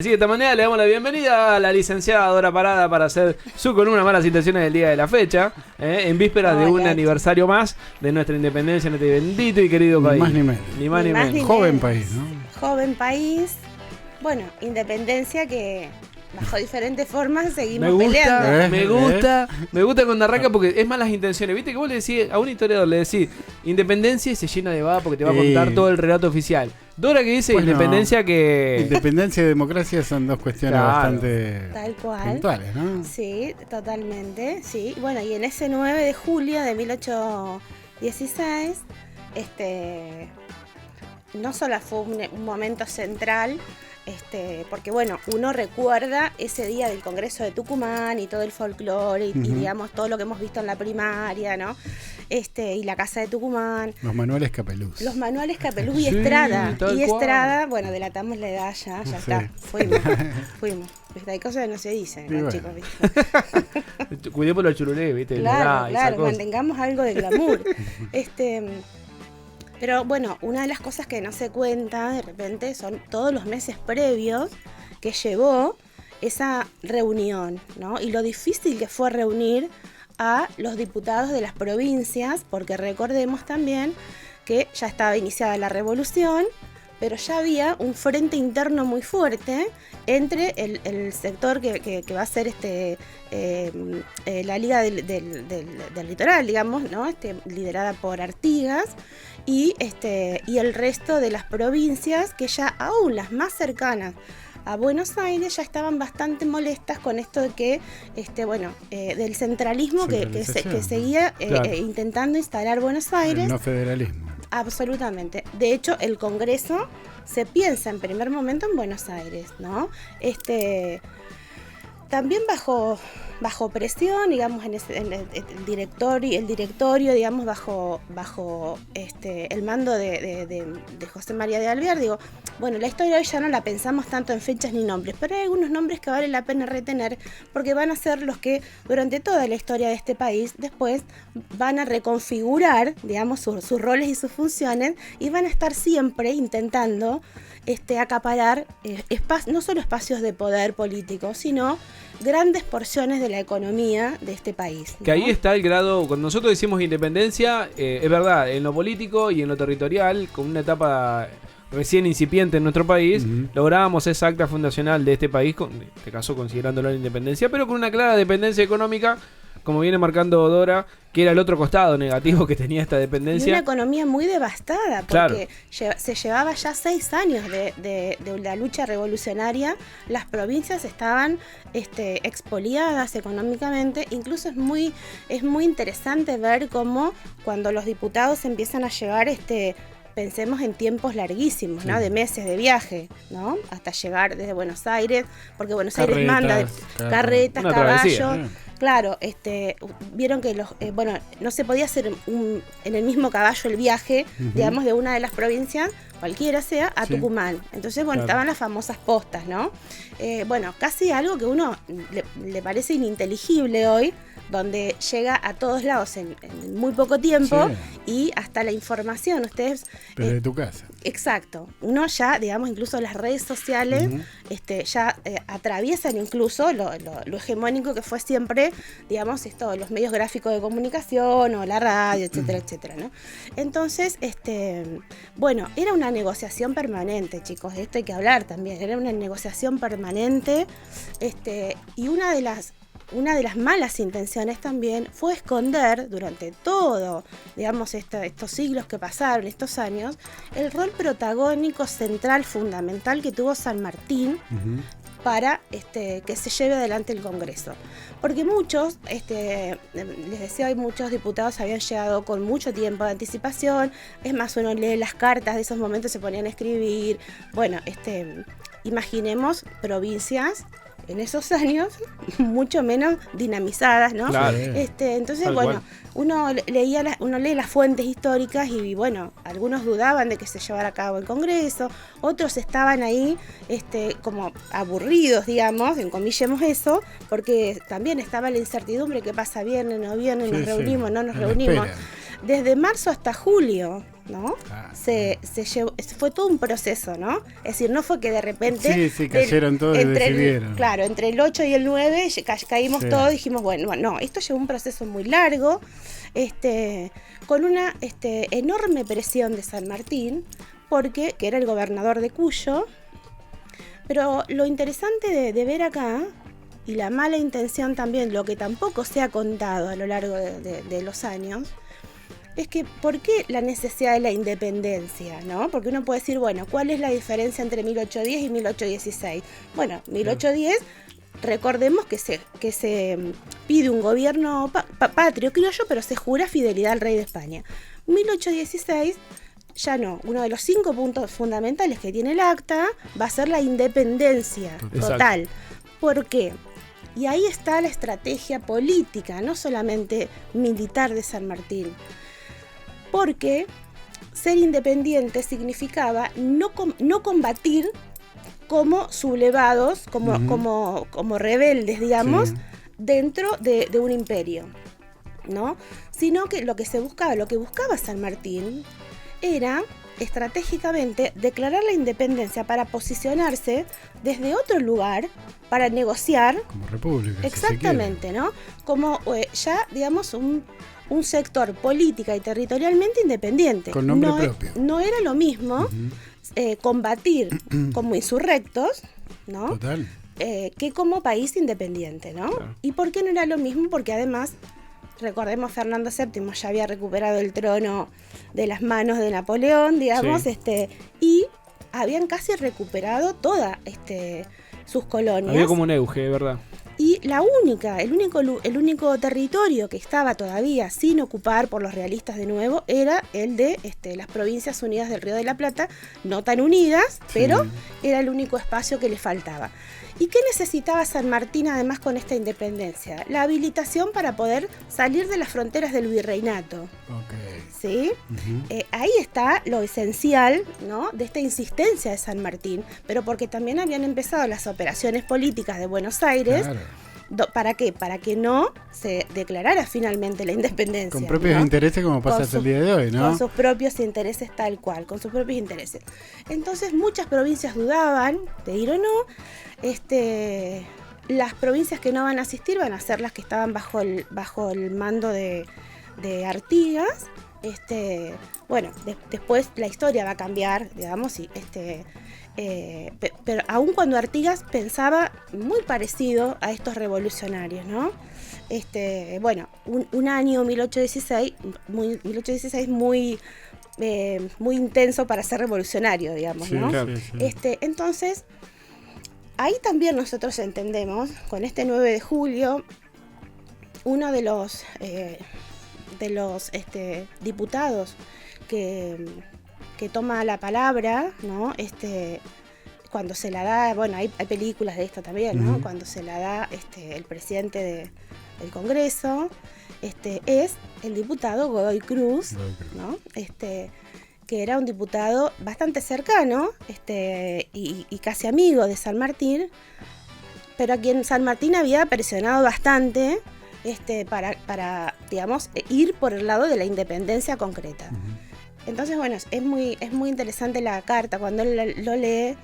Así de esta manera le damos la bienvenida a la licenciada Dora Parada para hacer su columna Malas Intenciones del día de la fecha, en vísperas de un aniversario más de nuestra independencia en este bendito y querido país. Más ni menos. Ni más ni menos. Joven país, ¿no? Joven país. Bueno, independencia que bajo diferentes formas seguimos peleando. Me gusta cuando arranca porque es malas intenciones. Viste que vos le decís a un historiador, le decís independencia y se llena de baba porque te va a contar todo el relato oficial. Dora que dice Bueno, independencia que... Independencia y democracia son dos cuestiones bastante tal cual. puntuales, ¿no? Sí, totalmente. Sí. Bueno, y en ese 9 de julio de 1816, no solo fue un momento central, porque bueno, uno recuerda ese día del Congreso de Tucumán y todo el folclore y digamos todo lo que hemos visto en la primaria, ¿no? Y la Casa de Tucumán. Los manuales Capeluz. Los manuales Capeluz y Estrada. Y Estrada, bueno, delatamos la edad ya Sí. está. Fuimos. Hay cosas que no se dicen, ¿no, bueno. chicos? Cuidemos los churulés, ¿viste? Claro, mantengamos algo de glamour. Pero bueno, una de las cosas que no se cuenta de repente son todos los meses previos que llevó esa reunión, ¿no? Y lo difícil que fue reunir a los diputados de las provincias, porque recordemos también que ya estaba iniciada la revolución, pero ya había un frente interno muy fuerte entre el sector que va a ser la Liga del Litoral, digamos, ¿no? Liderada por Artigas, y el resto de las provincias que ya aún las más cercanas a Buenos Aires ya estaban bastante molestas con esto de que, del centralismo que seguía intentando instalar Buenos Aires. El no federalismo. Absolutamente. De hecho, el Congreso se piensa en primer momento en Buenos Aires, ¿no? También bajo presión, digamos, el directorio, digamos, bajo el mando de José María de Alvear, digo, bueno, la historia hoy ya no la pensamos tanto en fechas ni nombres, pero hay algunos nombres que vale la pena retener porque van a ser los que durante toda la historia de este país después van a reconfigurar, digamos, sus roles y sus funciones y van a estar siempre intentando acaparar no solo espacios de poder político, sino grandes porciones de la economía de este país, ¿no? Que ahí está el grado, cuando nosotros decimos independencia, es verdad, en lo político y en lo territorial, con una etapa recién incipiente en nuestro país, lográbamos esa acta fundacional de este país, en este caso considerándolo la independencia, pero con una clara dependencia económica, como viene marcando Dora, que era el otro costado negativo que tenía esta dependencia. Y una economía muy devastada, porque se llevaba ya 6 años de la lucha revolucionaria, las provincias estaban expoliadas económicamente, incluso es muy interesante ver cómo cuando los diputados empiezan a llevar pensemos en tiempos larguísimos, ¿no? De meses de viaje, ¿no? Hasta llegar desde Buenos Aires, porque Buenos Aires manda carretas, caballos. Claro, vieron que no se podía hacer en el mismo caballo el viaje, digamos, de una de las provincias, cualquiera sea, a Tucumán. Entonces, estaban las famosas postas, ¿no? Casi algo que uno le parece ininteligible hoy, donde llega a todos lados en muy poco tiempo y hasta la información. Ustedes desde tu casa. Exacto. Uno ya, digamos, incluso las redes sociales ya atraviesan incluso lo hegemónico que fue siempre, digamos, los medios gráficos de comunicación o la radio, etcétera, etcétera, ¿no? Entonces, era una negociación permanente, chicos, de esto hay que hablar también, era una negociación permanente, y una de las malas intenciones también fue esconder durante todo, digamos, estos siglos que pasaron, estos años, el rol protagónico central fundamental que tuvo San Martín para que se lleve adelante el Congreso. Porque muchos, les decía hoy, muchos diputados habían llegado con mucho tiempo de anticipación, es más, uno lee las cartas de esos momentos, se ponían a escribir, imaginemos provincias en esos años mucho menos dinamizadas, ¿no? Claro. Entonces, Tal uno lee las fuentes históricas y algunos dudaban de que se llevara a cabo el Congreso, otros estaban ahí como aburridos, digamos, encomillemos eso, porque también estaba la incertidumbre, qué pasa, viene, no viene, nos reunimos, no nos reunimos. Desde marzo hasta julio ¿no? Fue todo un proceso, ¿no? Es decir, no fue que de repente... Sí, cayeron todos y decidieron. Claro, entre el 8 y el 9 caímos todos y dijimos, bueno, no, esto llevó un proceso muy largo, con una enorme presión de San Martín, que era el gobernador de Cuyo, pero lo interesante de ver acá, y la mala intención también, lo que tampoco se ha contado a lo largo de los años, es que ¿por qué la necesidad de la independencia? ¿No? Porque uno puede decir, bueno, ¿cuál es la diferencia entre 1810 y 1816? Bueno, 1810, recordemos que se pide un gobierno patrio, criollo, pero se jura fidelidad al rey de España. 1816, ya no. Uno de los 5 puntos fundamentales que tiene el acta va a ser la independencia total. ¿Por qué? Y ahí está la estrategia política, no solamente militar de San Martín. Porque ser independiente significaba no combatir como sublevados, como rebeldes, digamos, dentro de un imperio, ¿no? Sino que lo que buscaba San Martín era estratégicamente declarar la independencia para posicionarse desde otro lugar para negociar. Como república. Exactamente, ¿no? Como ya, digamos, un sector política y territorialmente independiente. Con nombre propio. No era lo mismo combatir como insurrectos, ¿no? Total. Que como país independiente, ¿no? Claro. ¿Y por qué no era lo mismo? Porque además, recordemos, Fernando VII ya había recuperado el trono de las manos de Napoleón, digamos, y habían casi recuperado todas sus colonias. Había como un euge, ¿verdad? Y el único territorio que estaba todavía sin ocupar por los realistas de nuevo era el de las Provincias Unidas del Río de la Plata, no tan unidas, pero era el único espacio que le faltaba. ¿Y qué necesitaba San Martín además con esta independencia? La habilitación para poder salir de las fronteras del virreinato. ¿Sí? Ahí está lo esencial, ¿no?, de esta insistencia de San Martín, pero porque también habían empezado las operaciones políticas de Buenos Aires. Claro. ¿Para qué? Para que no se declarara finalmente la independencia. Con propios intereses, como pasa hasta el día de hoy, ¿no? Con sus propios intereses, tal cual, con sus propios intereses. Entonces muchas provincias dudaban de ir o no. Las provincias que no van a asistir van a ser las que estaban bajo el mando de Artigas. Bueno, después la historia va a cambiar, digamos, y pero aun cuando Artigas pensaba muy parecido a estos revolucionarios, ¿no? Bueno, un año 1816 muy intenso para ser revolucionario, digamos, ¿no? Claro, sí. Entonces, ahí también nosotros entendemos, con este 9 de julio, uno de los diputados que toma la palabra, ¿no? Cuando se la da, bueno, hay películas de esto también, ¿no? Cuando se la da el presidente del Congreso, es el diputado Godoy Cruz, ¿no? Que era un diputado bastante cercano, y casi amigo de San Martín, pero a quien San Martín había presionado bastante para digamos, ir por el lado de la independencia concreta. Entonces, bueno, es muy interesante la carta cuando él lo lee,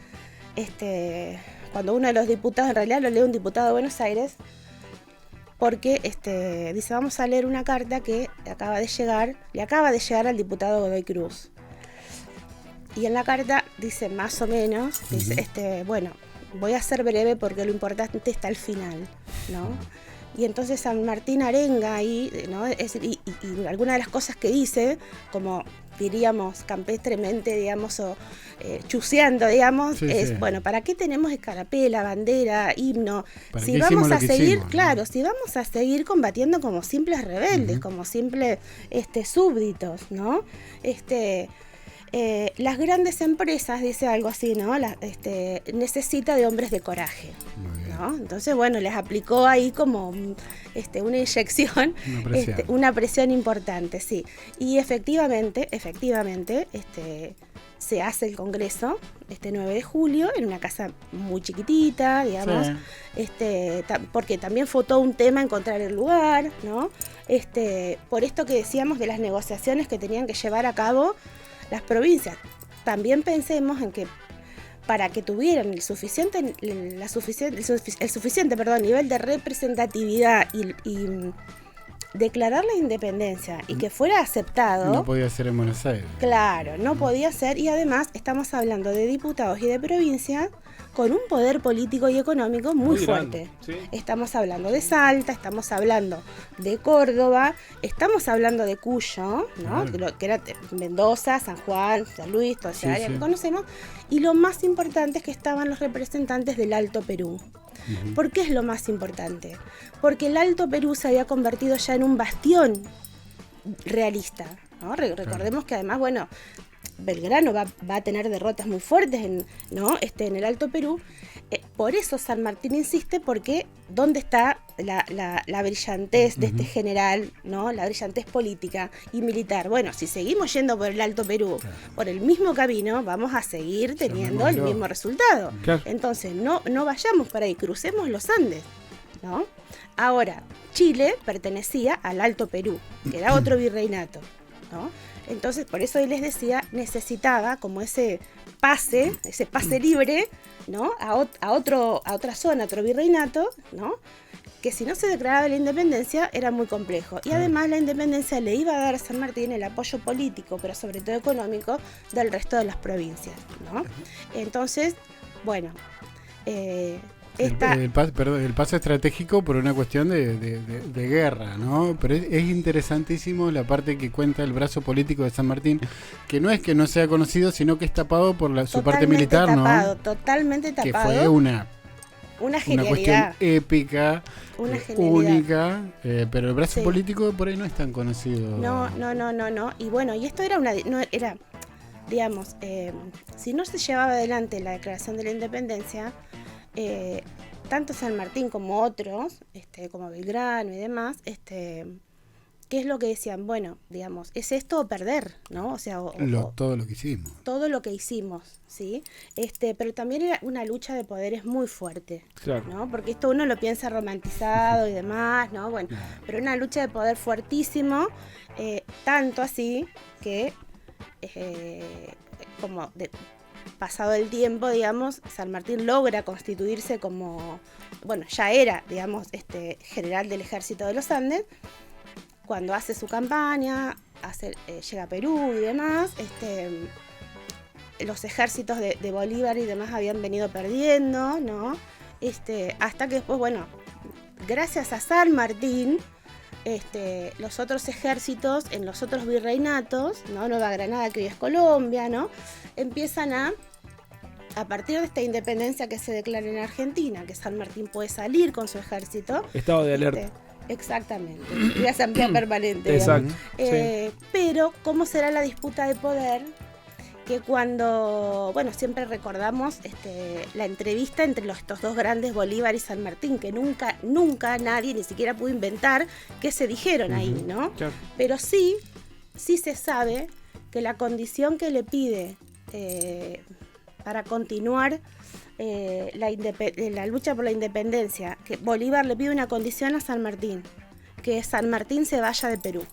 cuando uno de los diputados, en realidad lo lee un diputado de Buenos Aires, porque dice, vamos a leer una carta que le acaba de llegar al diputado Godoy Cruz. Y en la carta dice más o menos, dice, bueno, voy a ser breve porque lo importante está al final, ¿no? Y entonces San Martín arenga ahí, ¿no? Y algunas de las cosas que dice, como diríamos campestremente, digamos, o chuceando, digamos, bueno, ¿para qué tenemos escarapela, bandera, himno? Si vamos a seguir, claro, si vamos a seguir combatiendo como simples rebeldes, como simples súbditos, ¿no? Las grandes empresas, dice algo así, ¿no? Necesita de hombres de coraje, ¿no? Entonces, bueno, les aplicó ahí como una inyección, una presión importante, sí. Y efectivamente, se hace el Congreso este 9 de julio en una casa muy chiquitita, digamos, porque también fue todo un tema encontrar el lugar, ¿no? Por esto que decíamos de las negociaciones que tenían que llevar a cabo las provincias. También pensemos en que para que tuvieran el suficiente nivel de representatividad y declarar la independencia y que fuera aceptado. No podía ser en Buenos Aires. Claro, no podía ser, y además estamos hablando de diputados y de provincia con un poder político y económico muy fuerte. ¿Sí? Estamos hablando de Salta, estamos hablando de Córdoba, estamos hablando de Cuyo, ¿no? Claro. Que era Mendoza, San Juan, San Luis, toda esa área que sí. conocemos, y lo más importante es que estaban los representantes del Alto Perú. ¿Por qué es lo más importante? Porque el Alto Perú se había convertido ya en un bastión realista, ¿no? Recordemos que además, bueno, Belgrano va a tener derrotas muy fuertes en el Alto Perú. Por eso San Martín insiste, porque ¿dónde está la brillantez de este general, ¿no? La brillantez política y militar? Bueno, si seguimos yendo por el Alto Perú, por el mismo camino, vamos a seguir teniendo el mismo resultado. Claro. Entonces, no vayamos para ahí, crucemos los Andes, ¿no? Ahora, Chile pertenecía al Alto Perú, que era otro virreinato, ¿no? Entonces, por eso él les decía, necesitaba como ese pase libre, ¿no? A otra zona, a otro virreinato, ¿no? Que si no se declaraba la independencia era muy complejo. Y además la independencia le iba a dar a San Martín el apoyo político, pero sobre todo económico, del resto de las provincias, ¿no? Entonces, bueno, el paso estratégico por una cuestión de guerra, ¿no? Pero es interesantísimo la parte que cuenta el brazo político de San Martín, que no es que no sea conocido, sino que es tapado por su parte militar, ¿no? Totalmente tapado. Que fue una genialidad. Cuestión épica, Una genialidad. única, pero el brazo político por ahí no es tan conocido. No. Y bueno, y esto era digamos, si no se llevaba adelante la declaración de la independencia, tanto San Martín como otros, como Belgrano y demás, ¿qué es lo que decían? Bueno, digamos, ¿es esto o perder? ¿No? O sea, todo lo que hicimos. Todo lo que hicimos, ¿sí? Pero también era una lucha de poderes muy fuerte, Claro. ¿no? Porque esto uno lo piensa romantizado y demás, ¿no? Bueno, pero una lucha de poder fuertísimo, tanto así que, pasado el tiempo, digamos, San Martín logra constituirse como, bueno, ya era, digamos, general del ejército de los Andes. Cuando hace su campaña, llega a Perú y demás, los ejércitos de Bolívar y demás habían venido perdiendo, ¿no? Hasta que después, bueno, gracias a San Martín, los otros ejércitos en los otros virreinatos, ¿no? Nueva Granada, que hoy es Colombia, ¿no? Empiezan a partir de esta independencia que se declara en Argentina, que San Martín puede salir con su ejército. Estado de alerta. Exactamente, y asamblea permanente. Exacto. Pero, ¿cómo será la disputa de poder? Que cuando, bueno, siempre recordamos la entrevista entre estos dos grandes, Bolívar y San Martín, que nunca nadie ni siquiera pudo inventar qué se dijeron ahí, ¿no? Claro. Pero sí se sabe que la condición que le pide para continuar la lucha por la independencia, que Bolívar le pide una condición a San Martín, que San Martín se vaya de Perú.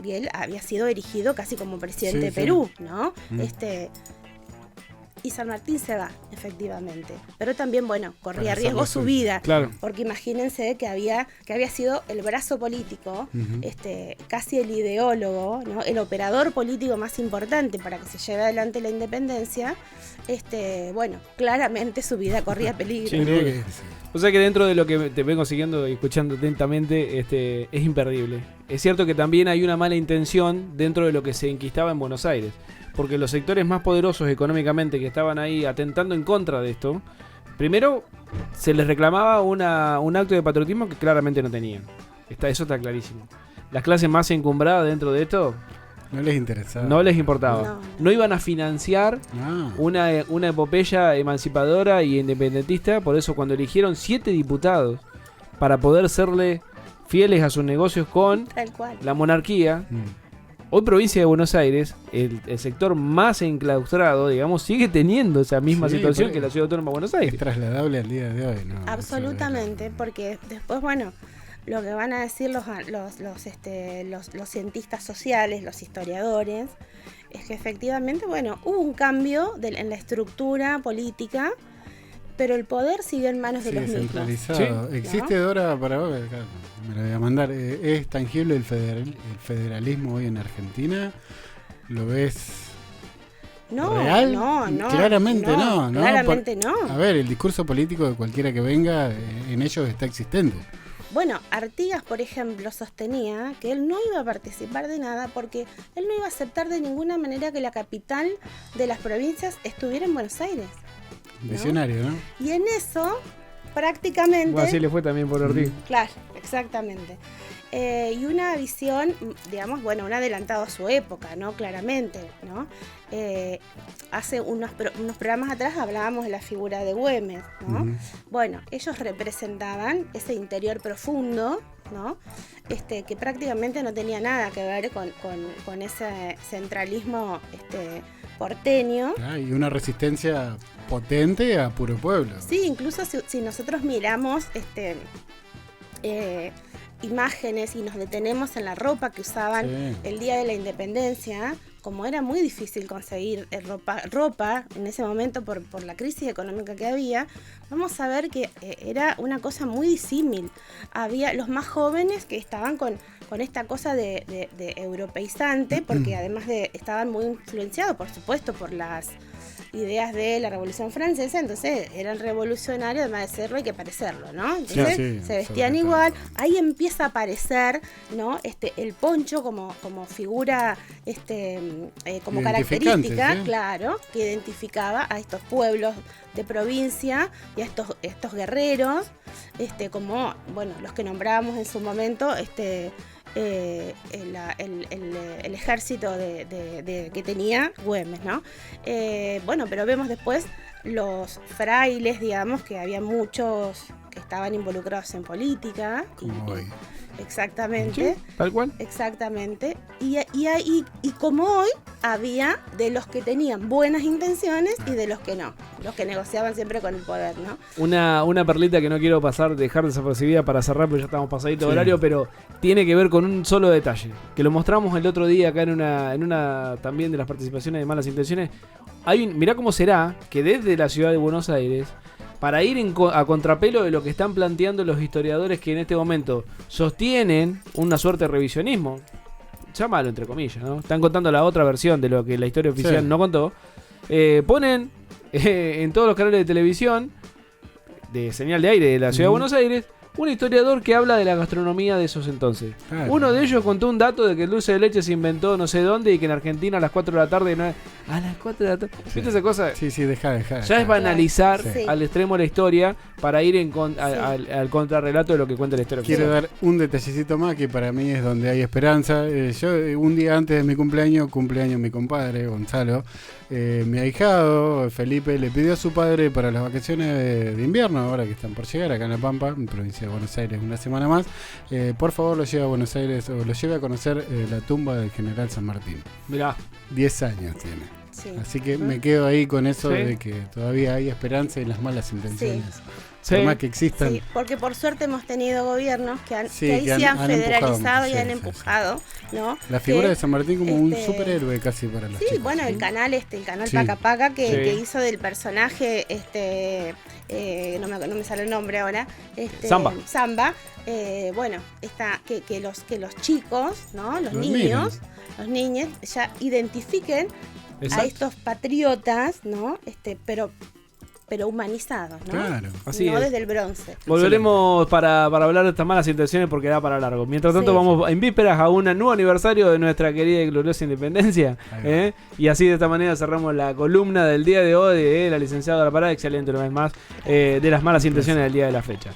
Y él había sido erigido casi como presidente de Perú, ¿no? Y San Martín se va, efectivamente. Pero también, bueno, corría riesgo su vida. Claro. Porque imagínense que había sido el brazo político, casi el ideólogo, ¿no? El operador político más importante para que se lleve adelante la independencia. Bueno, claramente su vida corría peligro. Sí, o sea que dentro de lo que te vengo siguiendo y escuchando atentamente, es imperdible. Es cierto que también hay una mala intención dentro de lo que se enquistaba en Buenos Aires, porque los sectores más poderosos económicamente que estaban ahí atentando en contra de esto, primero se les reclamaba un acto de patriotismo que claramente no tenían. Eso está clarísimo. Las clases más encumbradas dentro de esto no les interesaba. No les importaba. No iban a financiar una epopeya emancipadora y independentista. Por eso cuando eligieron 7 diputados para poder serle fieles a sus negocios con la monarquía, hoy provincia de Buenos Aires, el sector más enclaustrado, digamos, sigue teniendo esa misma situación que la Ciudad Autónoma de Buenos Aires. Es trasladable al día de hoy, ¿no? Absolutamente, porque después, bueno, lo que van a decir los cientistas sociales, los historiadores, es que efectivamente, bueno, hubo un cambio en la estructura política, pero el poder sigue en manos de los mismos. Centralizado. ¿Sí? ¿Existe, ¿no? Dora, para vos? Me lo voy a mandar. ¿Es tangible el federalismo hoy en Argentina? ¿Lo ves No, real? no. Claramente no. Claramente no. A ver, el discurso político de cualquiera que venga, en ellos está existente. Bueno, Artigas, por ejemplo, sostenía que él no iba a participar de nada porque él no iba a aceptar de ninguna manera que la capital de las provincias estuviera en Buenos Aires. ¿no? Visionario, ¿no? Y en eso, prácticamente... Bueno, así le fue también por Ortiz. Claro, exactamente. Y una visión, digamos, bueno, un adelantado a su época, ¿no? Claramente, ¿no? Hace unos programas atrás hablábamos de la figura de Güemes, ¿no? Uh-huh. Bueno, ellos representaban ese interior profundo, ¿no? Que prácticamente no tenía nada que ver con ese centralismo porteño. Y una resistencia potente a puro pueblo. Sí, incluso si nosotros miramos imágenes y nos detenemos en la ropa que usaban el día de la independencia, como era muy difícil conseguir ropa en ese momento por la crisis económica que había, vamos a ver que era una cosa muy disímil. Había los más jóvenes que estaban con esta cosa de europeizante, porque además estaban muy influenciados, por supuesto, por las ideas de la Revolución Francesa, entonces eran revolucionarios, además de serlo hay que parecerlo, ¿no? Entonces se vestían igual, ahí empieza a aparecer, ¿no? El poncho como figura, como característica, claro, que identificaba a estos pueblos de provincia y a estos guerreros, como, bueno, los que nombrábamos en su momento, el ejército que tenía Güemes, ¿no? Bueno, pero vemos después los frailes, digamos, que había muchos que estaban involucrados en política. Como hoy. Exactamente. Sí, tal cual. Exactamente. Y como hoy había de los que tenían buenas intenciones y de los que no. Los que negociaban siempre con el poder, ¿no? Una perlita que no quiero dejar desapercibida para cerrar, porque ya estamos pasadito de horario, pero tiene que ver con un solo detalle, que lo mostramos el otro día acá en una también de las participaciones de Malas Intenciones. Mirá cómo será que desde la ciudad de Buenos Aires, para ir a contrapelo de lo que están planteando los historiadores que en este momento sostienen una suerte de revisionismo, llámalo entre comillas, ¿no? Están contando la otra versión de lo que la historia oficial no contó. Ponen en todos los canales de televisión de señal de aire de la ciudad de Buenos Aires un historiador que habla de la gastronomía de esos entonces. Uno de ellos contó un dato de que el dulce de leche se inventó no sé dónde y que en Argentina a las 4 de la tarde no es... A las 4 de la tarde. ¿Viste esa cosa? Sí, deja. Ya es banalizar Sí. al extremo la historia para ir al contrarrelato de lo que cuenta la historia Quiero oficial. dar un detallecito más que para mí es donde hay esperanza. Yo un día antes de mi cumpleaños mi compadre Gonzalo, mi ahijado Felipe le pidió a su padre para las vacaciones de invierno, ahora que están por llegar acá en La Pampa, en provincia de Buenos Aires, una semana más, por favor lo lleve a Buenos Aires o lo lleve a conocer la tumba del general San Martín. Mirá. 10 años tiene. Sí. Así que me quedo ahí con eso de que todavía hay esperanza y las malas intenciones. Sí. Por más que existan. Sí, porque por suerte hemos tenido gobiernos que ahí que se han han federalizado empujado, y han sí. empujado, ¿no? La figura de San Martín como un este, superhéroe casi para los Sí, chicos. bueno, el canal Sí. Paca Paca que Sí. hizo del personaje, no me sale el nombre ahora, Samba, bueno, que los chicos, ¿no? Los niños ya identifiquen Exacto. a estos patriotas, ¿no? Pero humanizados, ¿no? Claro. Así no es. desde el bronce. Volveremos para hablar de estas malas intenciones porque da para largo. Mientras tanto Sí. vamos en vísperas a un nuevo aniversario de nuestra querida y gloriosa independencia. Y así de esta manera cerramos la columna del día de hoy de la licenciada de la parada. Excelente una vez más de las malas intenciones del día de la fecha.